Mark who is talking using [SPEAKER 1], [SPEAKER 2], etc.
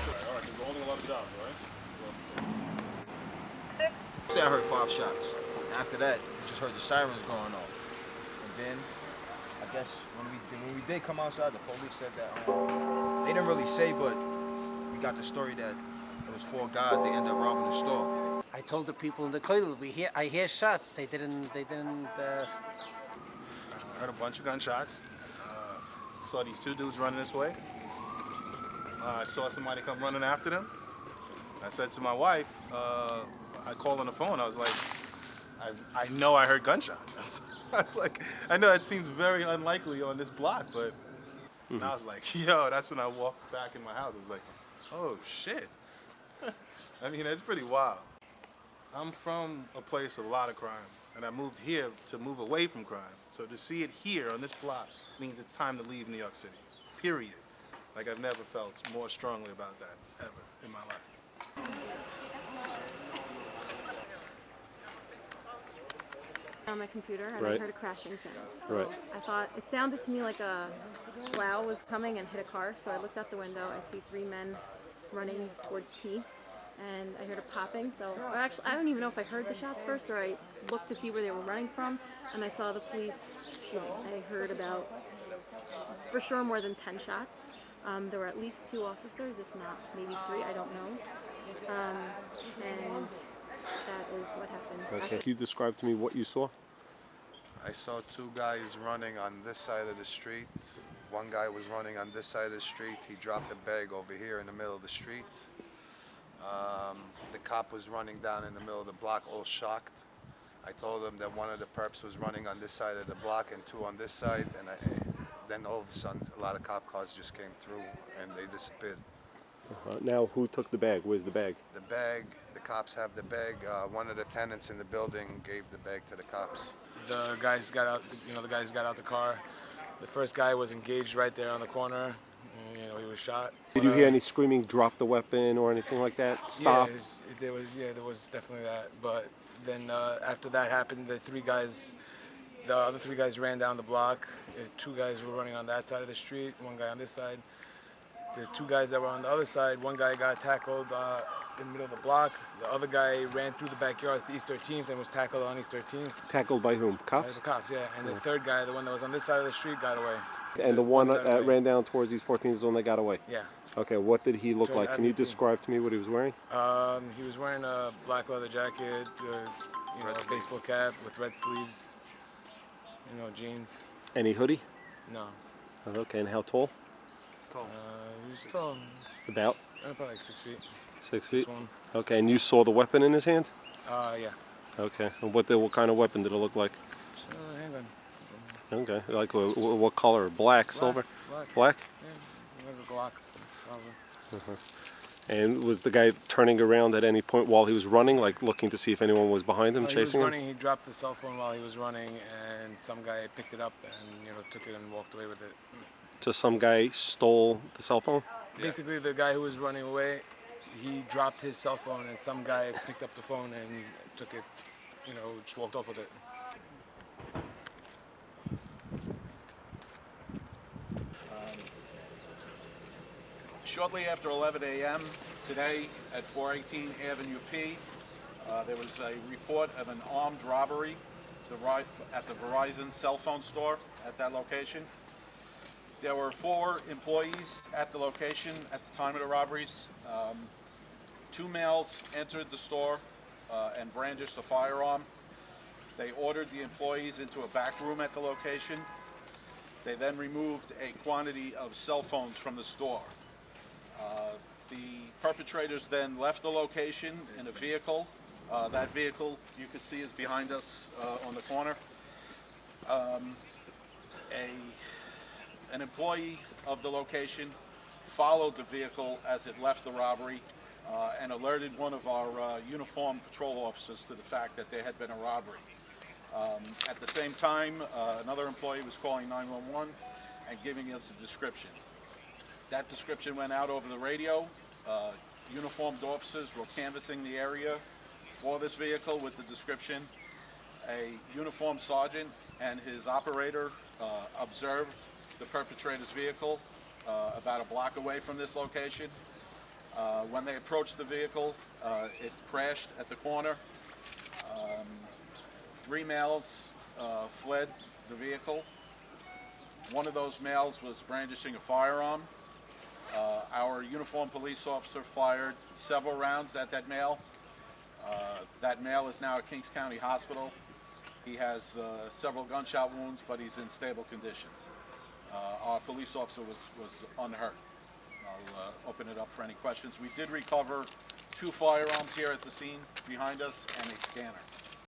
[SPEAKER 1] All right, we're holding a lot of jobs, right?
[SPEAKER 2] Say I heard 5 shots. After that, we just heard the sirens going off. And then, I guess when we did come outside, the police said that they didn't really say, but we got the story that it was 4 guys. They ended up robbing the store.
[SPEAKER 3] I told the people in the kollel, I hear shots. They didn't.
[SPEAKER 1] I heard a bunch of gunshots. Saw these 2 dudes running this way. I saw somebody come running after them. I said to my wife, I called on the phone. I was like, I know I heard gunshots. I was like, I know it seems very unlikely on this block, but and I was like, yo, that's when I walked back in my house. I was like, oh shit. I mean, it's pretty wild. I'm from a place of a lot of crime, and I moved here to move away from crime. So to see it here on this block means it's time to leave New York City, period. Like, I've never felt more strongly about that ever in my life.
[SPEAKER 4] On my computer, and
[SPEAKER 5] Right.
[SPEAKER 4] I heard a crashing sound. So
[SPEAKER 5] Right.
[SPEAKER 4] I thought it sounded to me like a plow was coming and hit a car. So I looked out the window. I see 3 men running towards P, and I heard a popping. So actually, I don't even know if I heard the shots first or I looked to see where they were running from, and I saw the police shooting. I heard about, for sure, more than 10 shots. There were at least 2 officers, if not maybe 3. I don't know. And that is what happened.
[SPEAKER 5] Okay. Can you describe to me what you saw?
[SPEAKER 6] I saw 2 guys running on this side of the street. One guy was running on this side of the street. He dropped a bag over here in the middle of the street. The cop was running down in the middle of the block, all shocked. I told him that one of the perps was running on this side of the block and 2 on this side. And then all of a sudden, a lot of cop cars just came through and they disappeared.
[SPEAKER 5] Now, who took the bag? Where's the bag?
[SPEAKER 6] The bag, the cops have the bag. One of the tenants in the building gave the bag to the cops.
[SPEAKER 7] The guys got out. The guys got out the car. The first guy was engaged right there on the corner. He was shot.
[SPEAKER 5] Did you hear any screaming, drop the weapon or anything like that? Stop?
[SPEAKER 7] Yeah, there was definitely that. But then after that happened, the other 3 guys ran down the block. 2 guys were running on that side of the street, 1 guy on this side. The 2 guys that were on the other side, 1 guy got tackled in the middle of the block. The other guy ran through the backyards to East 13th and was tackled on East 13th.
[SPEAKER 5] Tackled by whom?
[SPEAKER 7] By
[SPEAKER 5] Cops?
[SPEAKER 7] the cops, yeah. And the 3rd guy, the one that was on this side of the street, got away.
[SPEAKER 5] And the one that ran down towards East 14th is the one that got away?
[SPEAKER 7] Yeah.
[SPEAKER 5] Okay, what did he look like? Can you describe to me what he was wearing?
[SPEAKER 7] He was wearing a black leather jacket, a baseball cap with red sleeves, jeans.
[SPEAKER 5] Any hoodie?
[SPEAKER 7] No.
[SPEAKER 5] Okay, and how tall?
[SPEAKER 7] He was tall.
[SPEAKER 5] About?
[SPEAKER 7] About like 6 feet.
[SPEAKER 5] 6 feet?
[SPEAKER 7] 6'1".
[SPEAKER 5] Okay, and you saw the weapon in his hand?
[SPEAKER 7] Yeah.
[SPEAKER 5] Okay, and what kind of weapon did it look like?
[SPEAKER 7] Handgun.
[SPEAKER 5] Okay, like what color? Black, silver? Black?
[SPEAKER 7] Yeah, like a Glock, probably.
[SPEAKER 5] And was the guy turning around at any point while he was running, like looking to see if anyone was behind him, chasing
[SPEAKER 7] he was
[SPEAKER 5] him?
[SPEAKER 7] running. He dropped the cell phone while he was running, and some guy picked it up and took it and walked away with it.
[SPEAKER 5] So some guy stole the cell phone?
[SPEAKER 7] Basically, the guy who was running away, he dropped his cell phone, and some guy picked up the phone and took it, just walked off with it.
[SPEAKER 1] Shortly after 11 a.m. today at 418 Avenue P, there was a report of an armed robbery at the Verizon cell phone store at that location. There were 4 employees at the location at the time of the robberies. 2 males entered the store and brandished a firearm. They ordered the employees into a back room at the location. They then removed a quantity of cell phones from the store. The perpetrators then left the location in a vehicle. That vehicle you can see is behind us on the corner. An employee of the location followed the vehicle as it left the robbery and alerted one of our uniformed patrol officers to the fact that there had been a robbery. At the same time, another employee was calling 911 and giving us a description. That description went out over the radio. Uniformed officers were canvassing the area for this vehicle with the description. A uniformed sergeant and his operator observed the perpetrator's vehicle about a block away from this location.
[SPEAKER 8] When they approached the vehicle, it crashed at the corner. 3 males fled the vehicle. One of those males was brandishing a firearm. Our uniformed police officer fired several rounds at that male. That male is now at Kings County Hospital. He has several gunshot wounds, but he's in stable condition. Our police officer was unhurt. I'll open it up for any questions. We did recover 2 firearms here at the scene behind us and a scanner.